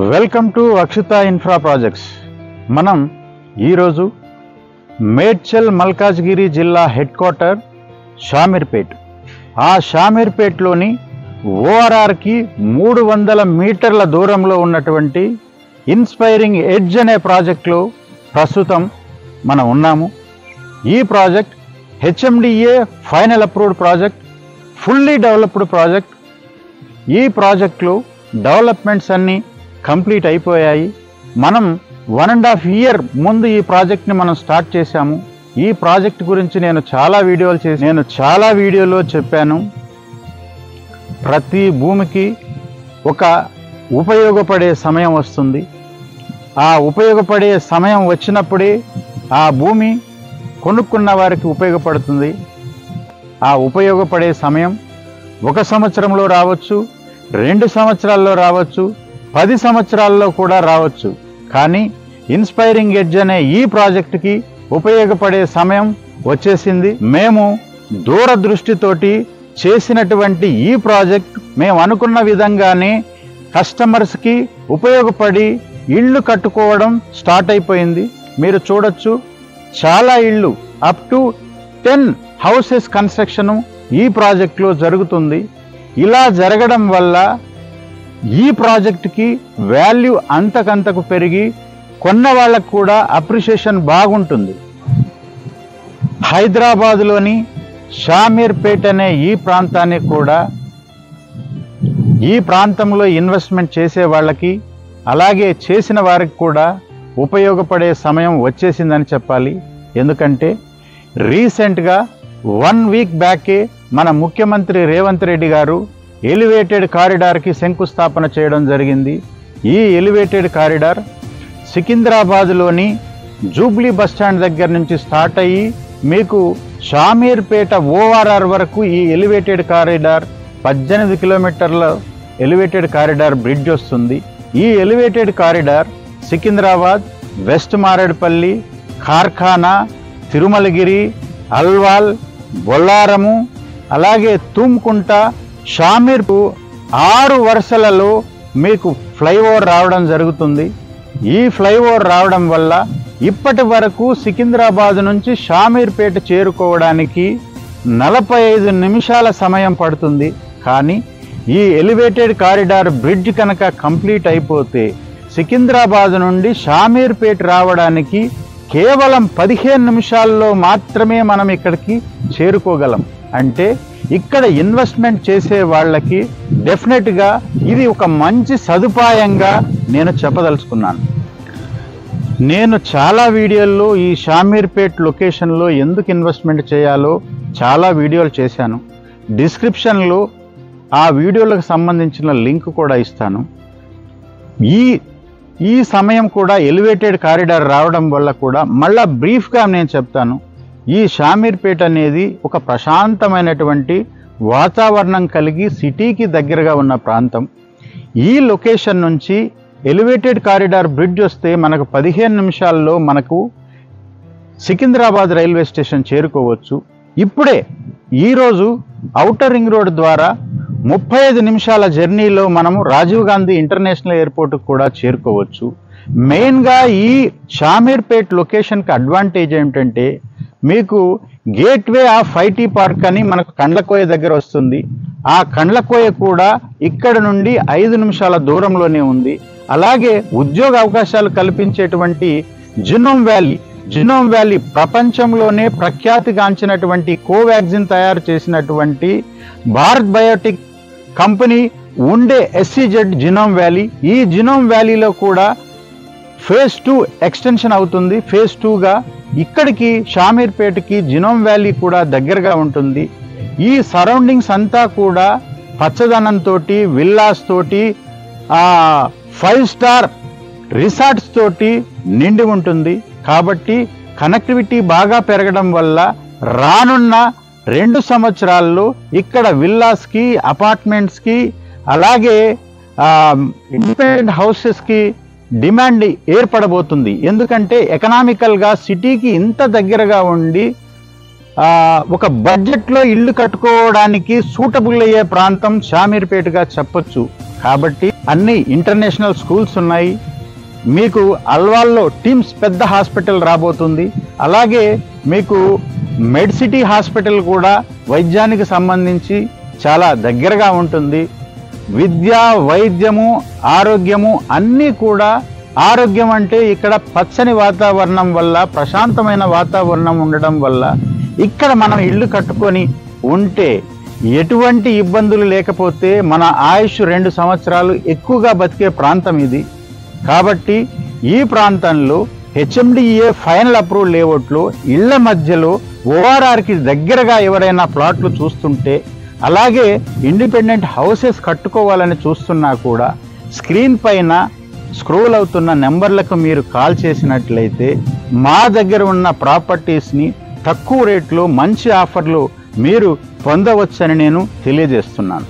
Welcome to Akshita infra projects. మనం ఈరోజు మేడ్చల్ మల్కాజ్గిరి జిల్లా హెడ్ క్వార్టర్ షామీర్పేట్. ఆ షామీర్పేట్లోని ఓఆర్ఆర్కి 300 మీటర్ల దూరంలో ఉన్నటువంటి ఇన్స్పైరింగ్ ఎడ్జ్ అనే ప్రాజెక్టులో ప్రస్తుతం మనం ఉన్నాము. ఈ project HMDA final approved project, fully developed project. ఈ ప్రాజెక్టులో డెవలప్మెంట్స్ అన్నీ కంప్లీట్ అయిపోయాయి. మనం 1.5 year ముందు ఈ ప్రాజెక్ట్ని మనం స్టార్ట్ చేశాము. ఈ ప్రాజెక్ట్ గురించి నేను చాలా వీడియోలో చెప్పాను. ప్రతి భూమికి ఒక ఉపయోగపడే సమయం వస్తుంది. ఆ ఉపయోగపడే సమయం వచ్చినప్పుడే ఆ భూమి కొనుక్కున్న వారికి ఉపయోగపడుతుంది. ఆ ఉపయోగపడే సమయం 1 సంవత్సరంలో రావచ్చు, 2 సంవత్సరాల్లో రావచ్చు, 10 సంవత్సరాల్లో కూడా రావచ్చు. కానీ ఇన్స్పైరింగ్ ఎడ్జ్ అనే ఈ ప్రాజెక్టుకి ఉపయోగపడే సమయం వచ్చేసింది. మేము దూరదృష్టితోటి చేసినటువంటి ఈ ప్రాజెక్ట్ మేము అనుకున్న విధంగానే కస్టమర్స్కి ఉపయోగపడి ఇళ్ళు కట్టుకోవడం స్టార్ట్ అయిపోయింది. మీరు చూడొచ్చు, చాలా ఇళ్ళు అప్ టు 10 హౌసెస్ కన్స్ట్రక్షన్ ఈ ప్రాజెక్టులో జరుగుతుంది. ఇలా జరగడం వల్ల ఈ ప్రాజెక్టుకి వాల్యూ అంతకంతకు పెరిగి కొన్న వాళ్ళకు కూడా అప్రిషియేషన్ బాగుంటుంది. హైదరాబాదులోని షామీర్పేట్ అనే ఈ ప్రాంతాన్ని కూడా, ఈ ప్రాంతంలో ఇన్వెస్ట్మెంట్ చేసే వాళ్ళకి అలాగే చేసిన వారికి కూడా ఉపయోగపడే సమయం వచ్చేసిందని చెప్పాలి. ఎందుకంటే రీసెంట్గా 1 వీక్ బ్యాకే మన ముఖ్యమంత్రి రేవంత్ రెడ్డి గారు ఎలివేటెడ్ కారిడార్కి శంకుస్థాపన చేయడం జరిగింది. ఈ ఎలివేటెడ్ కారిడార్ సికింద్రాబాద్లోని జూబ్లీ బస్టాండ్ దగ్గర నుంచి స్టార్ట్ అయ్యి మీకు షామీర్పేట ఓఆర్ఆర్ వరకు ఈ ఎలివేటెడ్ కారిడార్ 18 కిలోమీటర్ల ఎలివేటెడ్ కారిడార్ బ్రిడ్జ్ వస్తుంది. ఈ elevated corridor Secunderabad, west Marredpally, Karkhana, Tirumalagiri, Alwal, Bollarum, అలాగే తుమ్కుంట, షామీర్పు 6 వరుసలలో మీకు ఫ్లైఓవర్ రావడం జరుగుతుంది. ఈ ఫ్లైఓవర్ రావడం వల్ల ఇప్పటి వరకు సికింద్రాబాద్ నుంచి షామీర్పేట చేరుకోవడానికి 45 నిమిషాల సమయం పడుతుంది. కానీ ఈ ఎలివేటెడ్ కారిడార్ బ్రిడ్జ్ కనుక కంప్లీట్ అయిపోతే సికింద్రాబాద్ నుండి షామీర్పేట రావడానికి కేవలం 15 నిమిషాల్లో మాత్రమే మనం ఇక్కడికి చేరుకోగలం. అంటే ఇక్కడ ఇన్వెస్ట్మెంట్ చేసే వాళ్ళకి డెఫినెట్గా ఇది ఒక మంచి సదుపాయంగా నేను చెప్పదలుచుకున్నాను. నేను చాలా వీడియోల్లో ఈ షామీర్పేట్ లొకేషన్లో ఎందుకు ఇన్వెస్ట్మెంట్ చేయాలో చాలా వీడియోలు చేశాను. డిస్క్రిప్షన్లో ఆ వీడియోలకు సంబంధించిన లింక్ కూడా ఇస్తాను. ఈ సమయం కూడా ఎలివేటెడ్ కారిడార్ రావడం వల్ల కూడా మళ్ళా బ్రీఫ్గా నేను చెప్తాను. ఈ షామీర్పేట అనేది ఒక ప్రశాంతమైనటువంటి వాతావరణం కలిగి సిటీకి దగ్గరగా ఉన్న ప్రాంతం. ఈ లొకేషన్ నుంచి ఎలివేటెడ్ కారిడార్ బ్రిడ్జ్ వస్తే మనకు 15 నిమిషాల్లో మనకు సికింద్రాబాద్ రైల్వే స్టేషన్ చేరుకోవచ్చు. ఇప్పుడే ఈరోజు ఔటర్ రింగ్ రోడ్ ద్వారా 35 నిమిషాల జర్నీలో మనము రాజీవ్ గాంధీ ఇంటర్నేషనల్ ఎయిర్పోర్ట్కి కూడా చేరుకోవచ్చు. మెయిన్గా ఈ షామీర్పేట్ లొకేషన్కి అడ్వాంటేజ్ ఏమిటంటే మీకు గేట్వే ఆఫ్ ఐటీ పార్క్ అని మనకు కండ్లకోయ దగ్గర వస్తుంది. ఆ కండ్లకోయ కూడా ఇక్కడ నుండి 5 నిమిషాల దూరంలోనే ఉంది. అలాగే ఉద్యోగ అవకాశాలు కల్పించేటువంటి జినోమ్ వ్యాలీ ప్రపంచంలోనే ప్రఖ్యాతిగాంచినటువంటి కోవాక్సిన్ తయారు చేసినటువంటి భారత్ బయోటెక్ కంపెనీ ఉండే SEZ జినోమ్ వ్యాలీ. ఈ జినోమ్ వ్యాలీలో కూడా phase 2 ఎక్స్టెన్షన్ అవుతుంది. phase 2గా ఇక్కడికి షామీర్పేటకి జినోమ్ వ్యాలీ కూడా దగ్గరగా ఉంటుంది. ఈ సరౌండింగ్స్ అంతా కూడా పచ్చదనంతో, విల్లాస్ తోటి, 5 స్టార్ రిసార్ట్స్ తోటి నిండి ఉంటుంది. కాబట్టి కనెక్టివిటీ బాగా పెరగడం వల్ల రానున్న 2 సంవత్సరాల్లో ఇక్కడ విల్లాస్కి, అపార్ట్మెంట్స్కి, అలాగే ఇండిపెండెంట్ హౌసెస్కి డిమాండ్ ఏర్పడబోతుంది. ఎందుకంటే ఎకనామికల్గా సిటీకి ఇంత దగ్గరగా ఉండి ఒక బడ్జెట్లో ఇల్లు కట్టుకోవడానికి సూటబుల్ అయ్యే ప్రాంతం షామీర్పేటగా చెప్పొచ్చు. కాబట్టి అన్ని ఇంటర్నేషనల్ స్కూల్స్ ఉన్నాయి. మీకు అల్వాల్లో టిమ్స్ పెద్ద హాస్పిటల్ రాబోతుంది. అలాగే మీకు మెడ్సిటీ హాస్పిటల్ కూడా వైద్యానికి సంబంధించి చాలా దగ్గరగా ఉంటుంది. విద్య, వైద్యము, ఆరోగ్యము అన్నీ కూడా, ఆరోగ్యం అంటే ఇక్కడ పచ్చని వాతావరణం వల్ల, ప్రశాంతమైన వాతావరణం ఉండడం వల్ల ఇక్కడ మనం ఇల్లు కట్టుకొని ఉంటే ఎటువంటి ఇబ్బందులు లేకపోతే మన ఆయుష్ 2 సంవత్సరాలు ఎక్కువగా బతికే ప్రాంతం ఇది. కాబట్టి ఈ ప్రాంతంలో హెచ్ఎండిఏ ఫైనల్ అప్రూవల్ లేఅవుట్లో ఇళ్ల మధ్యలో ఓఆర్ఆర్కి దగ్గరగా ఎవరైనా ప్లాట్లు చూస్తుంటే, అలాగే ఇండిపెండెంట్ హౌసెస్ కట్టుకోవాలని చూస్తున్నా కూడా స్క్రీన్ పైన స్క్రోల్ అవుతున్న నెంబర్లకు మీరు కాల్ చేసినట్లయితే మా దగ్గర ఉన్న ప్రాపర్టీస్ని తక్కువ రేట్లో మంచి ఆఫర్లు మీరు పొందవచ్చని నేను తెలియజేస్తున్నాను.